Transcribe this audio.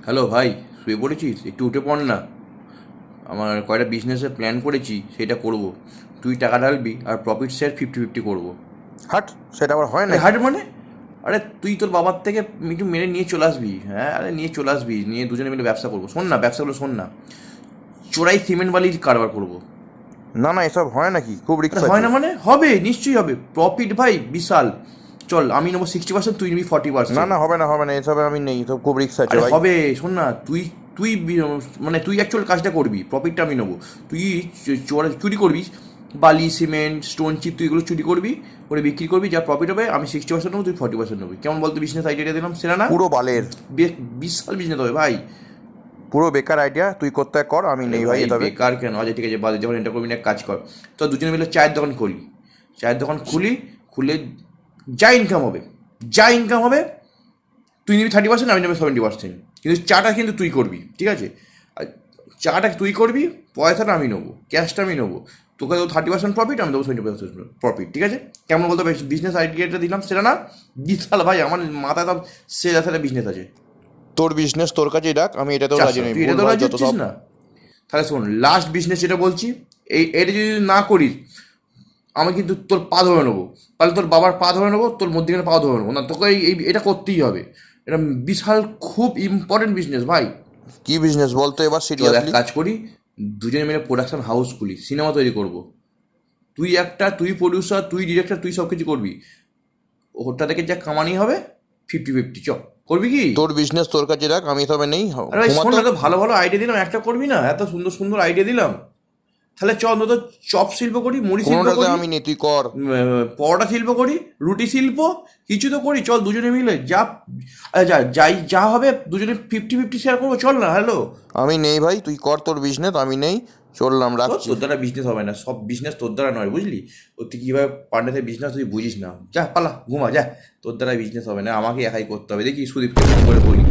Hello ভাই, শুয়ে পড়েছিস? একটু উঠে পড় না। আমার কয়টা বিজনেসের প্ল্যান করেছি, সেটা করব। তুই টাকা ঢালবি আর প্রফিট শেয়ার 50-50 করবো। হাট, সেটা আবার হয় আরে নাকি? হাট মানে? আরে তুই তোর বাবার থেকে একটু মেরে নিয়ে চলে আসবি। হ্যাঁ, আরে নিয়ে চলে আসবি, নিয়ে দুজনে মিলে ব্যবসা করবো। শোন না, ব্যবসাগুলো শোন না। চোরাই সিমেন্ট বালির কারবার করবো। না না, এসব হয় নাকি? খুব আরে রিস্ক হয় আছে। না মানে? হবে, নিশ্চয়ই হবে। প্রফিট ভাই বিশাল। চল, আমি নেবো 60%, তুই নিবি ফর্টি না পার্সেন্ট না, হবে না হবে না, এসবে আমি নেই, এসব খুব রিস্ক আছে আরে ভাই। হবে, শোন না। তুই তুই মানে তুই অ্যাকচুয়াল কাজটা করবি, প্রফিটটা আমি নেবো। তুই চুরি করবি, বালি সিমেন্ট স্টোন চিপ, তুই এগুলো চুরি করবি, করে বিক্রি করবি। যা প্রফিট হবে আমি 60% নেবো, তুই 40% নেবি। কেমন বলতো বিজনেস আইডিয়াটা দিলাম, সেটা না? পুরো বালের। বিশাল বিজনেস হবে ভাই। পুরো বেকার আইডিয়া, তুই করতে কর, আমি আরে নেই ভাই ভাই এসবে। বেকার কেন? আচ্ছা ঠিক আছে, বাদে যখন এটা করবি না, এক কাজ কর। তো দুজনে মিলে চায়ের দোকান খুলি। চায়ের দোকান খুলি, খুলে যা ইনকাম হবে, যা ইনকাম হবে, তুই নিবি 30%, আমি নেবো 70%। কিন্তু চাটা কিন্তু তুই করবি, ঠিক আছে? আর চাটা তুই করবি, পয়সাটা আমি নেবো, ক্যাশটা আমি নেবো। তোকে দেবো 30% প্রফিট, আমি দেবো 70% প্রফিট, ঠিক আছে? কেমন বলতো বিজনেস আইডিয়াটা দিলাম, সেটা না? বিশাল ভাই, আমার মাথায় তো সেরা সেরা বিজনেস আছে। তোর বিজনেস তোর কাছেই রাখ, আমি এটাতেও রাজি 400, নই, তুই এটা ভুল তো ভাল রাজি যত হচ্ছিস সব। না? তাহলে শোন, লাস্ট বিজনেস যেটা বলছি, এটা যদি না করিস, আমি কিন্তু তোর পা ধরে নেবো। তাহলে তোর বাবার পা ধরে নেবো, তোর মধ্যিখানে পা ধরে নেবো না, তোকে এটা করতেই হবে। এটা বিশাল, খুব ইম্পর্টেন্ট বিজনেস ভাই। কি বিজনেস বলতো এবার চল এক সিরিয়াসলি? কাজ করি, দুজনে মিলে প্রোডাকশন হাউস খুলি, সিনেমা তৈরি করব। তুই প্রডিউসার, তুই ডিরেক্টর, তুই সব কিছু করবি। ওটা থেকে যা কামানি হবে, 50-50। চ, করবি কি? তোর বিজনেস তোর কাছে রাখ, আমি এসবে নেই। আরে ভাই শোন ঘুমাতো। না, তো ভালো ভালো আইডিয়া দিলাম, একটা করবি না? এত সুন্দর সুন্দর আইডিয়া দিলাম। তাহলে চ অন্তত চপ শিল্প করি, মুড়ি শিল্প কোনোটাতে করি, আমি নেই, তুই কর। পরোটা শিল্প করি, রুটি শিল্প, কিছু তো করি। চল দুজনে মিলে যা, আচ্ছা যা হবে দুজনে 50-50 শেয়ার করবো। চল না, হ্যালো। আমি নেই ভাই, তুই কর তোর বিজনেস, আমি নেই। চললাম, তোর রাখছি। তোর দ্বারা বিজনেস হবে না, সব বিজনেস তোর দ্বারা নয়, বুঝলি? ও তুই কীভাবে পান্ডাতের বিজনেস তুই বুঝিস না। যা পালা, ঘুমা যা। তোর দ্বারা বিজনেস হবে না, আমাকে একাই করতে হবে। দেখি সুদীপকে ফোন করে বলি,